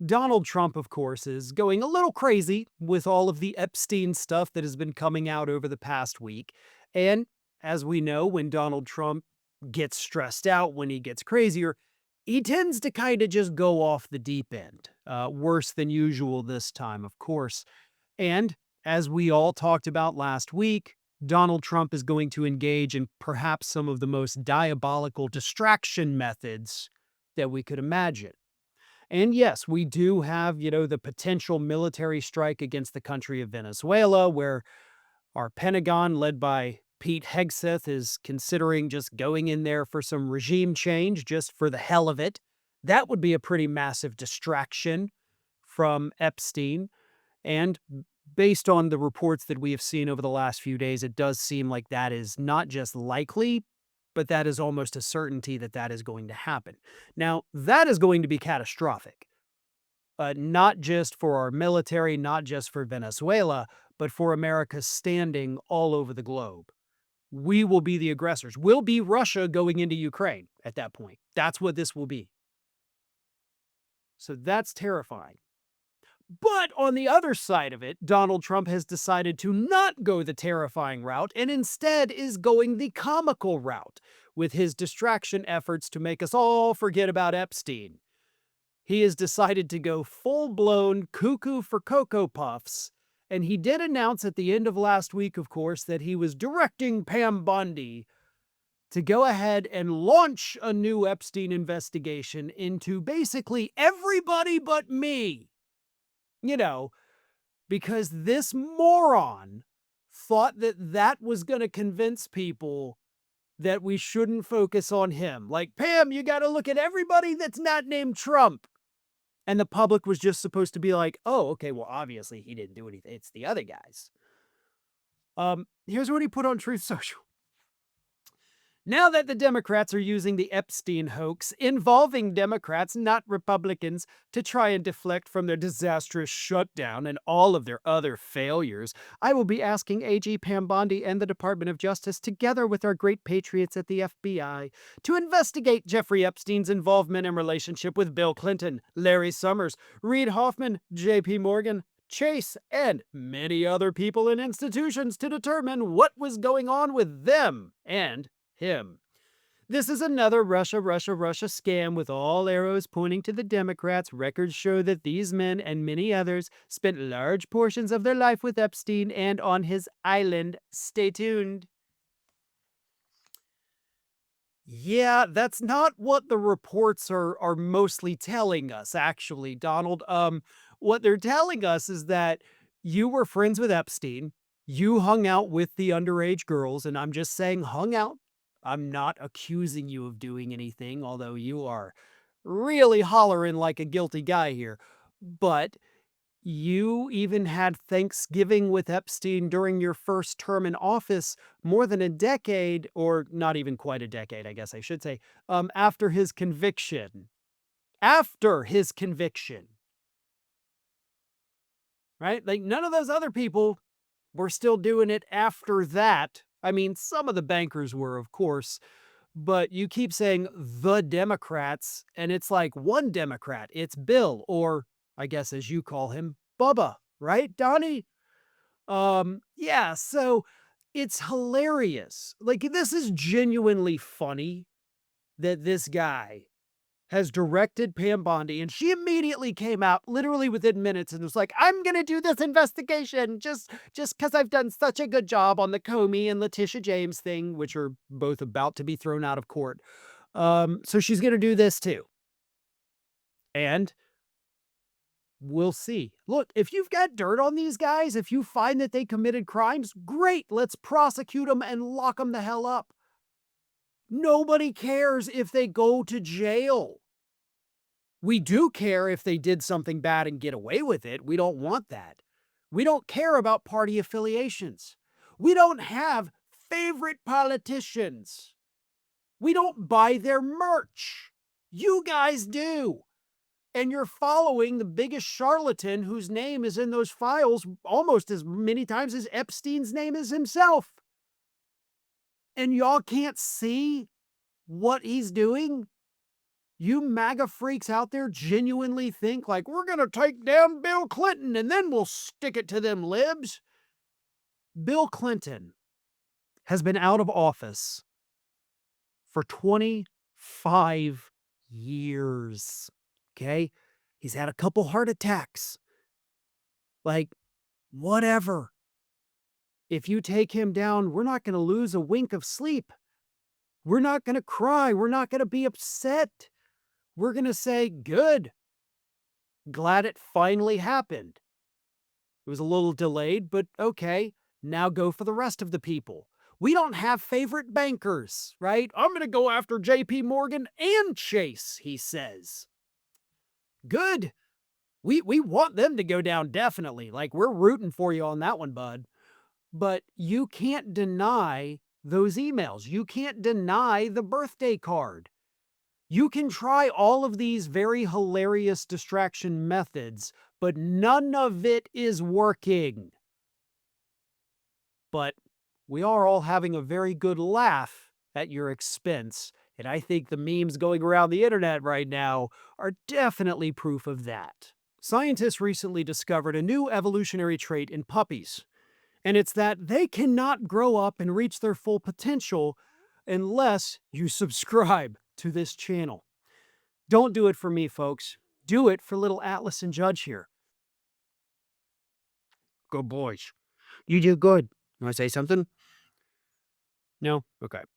Donald Trump, of course, is going a little crazy with all of the Epstein stuff that has been coming out over the past week. And as we know, when Donald Trump gets stressed out, when he gets crazier, he tends to kind of just go off the deep end. Worse than usual this time, of course. And as we all talked about last week, Donald Trump is going to engage in perhaps some of the most diabolical distraction methods that we could imagine. And yes, we do have, the potential military strike against the country of Venezuela, where our Pentagon, led by Pete Hegseth, is considering just going in there for some regime change just for the hell of it. That would be a pretty massive distraction from Epstein. And based on the reports that we have seen over the last few days, it does seem like that is not just likely, but that is almost a certainty that that is going to happen. Now, that is going to be catastrophic, not just for our military, not just for Venezuela, but for America's standing all over the globe. We will be the aggressors. We'll be Russia going into Ukraine at that point. That's what this will be. So that's terrifying. But on the other side of it, Donald Trump has decided to not go the terrifying route and instead is going the comical route with his distraction efforts to make us all forget about Epstein. He has decided to go full-blown cuckoo for Cocoa Puffs, and he did announce at the end of last week, of course, that he was directing Pam Bondi to go ahead and launch a new Epstein investigation into basically everybody but me. You know, because this moron thought that that was going to convince people that we shouldn't focus on him. Like, Pam, you got to look at everybody that's not named Trump. And the public was just supposed to be like, oh, okay, well, obviously he didn't do anything. It's the other guys. Here's what he put on Truth Social. Now that the Democrats are using the Epstein hoax involving Democrats, not Republicans, to try and deflect from their disastrous shutdown and all of their other failures, I will be asking AG Pam Bondi and the Department of Justice, together with our great patriots at the FBI, to investigate Jeffrey Epstein's involvement and relationship with Bill Clinton, Larry Summers, Reid Hoffman, J.P. Morgan, Chase, and many other people and institutions to determine what was going on with them and him. This is another Russia scam with all arrows pointing to the Democrats. Records show that these men and many others spent large portions of their life with Epstein and on his island. Stay tuned. Yeah, that's not what the reports are mostly telling us, actually, Donald. What they're telling us is that you were friends with Epstein. You hung out with the underage girls, and I'm just saying hung out. I'm not accusing you of doing anything, although you are really hollering like a guilty guy here. But you even had Thanksgiving with Epstein during your first term in office more than a decade, or not even quite a decade, I guess I should say, after his conviction. After his conviction, right? Like none of those other people were still doing it after that. I mean, some of the bankers were, of course, but you keep saying the Democrats, and it's like one Democrat. It's Bill, or I guess as you call him, Bubba, right, Donnie? Yeah, so it's hilarious. Like, this is genuinely funny that this guy has directed Pam Bondi, and she immediately came out literally within minutes and was like, I'm going to do this investigation just because I've done such a good job on the Comey and Letitia James thing, which are both about to be thrown out of court. So she's going to do this too. And we'll see. Look, if you've got dirt on these guys, if you find that they committed crimes, great. Let's prosecute them and lock them the hell up. Nobody cares if they go to jail. We do care if they did something bad and get away with it. We don't want that. We don't care about party affiliations. We don't have favorite politicians. We don't buy their merch. You guys do. And you're following the biggest charlatan whose name is in those files almost as many times as Epstein's name is himself. And y'all can't see what he's doing? You MAGA freaks out there genuinely think like we're going to take down Bill Clinton and then we'll stick it to them libs. Bill Clinton has been out of office for 25 years. Okay? He's had a couple heart attacks. Like, whatever. If you take him down, we're not going to lose a wink of sleep. We're not going to cry. We're not going to be upset. We're going to say, good. Glad it finally happened. It was a little delayed, but okay. Now go for the rest of the people. We don't have favorite bankers, right? I'm going to go after JP Morgan and Chase, he says. Good. We want them to go down, definitely. Like, we're rooting for you on that one, bud. But you can't deny those emails. You can't deny the birthday card. You can try all of these very hilarious distraction methods, but none of it is working. But we are all having a very good laugh at your expense, and I think the memes going around the internet right now are definitely proof of that. Scientists recently discovered a new evolutionary trait in puppies, and it's that they cannot grow up and reach their full potential unless you subscribe to this channel. Don't do it for me, folks. Do it for little Atlas and Judge here. Good boys. You do good. You want to say something? No? Okay.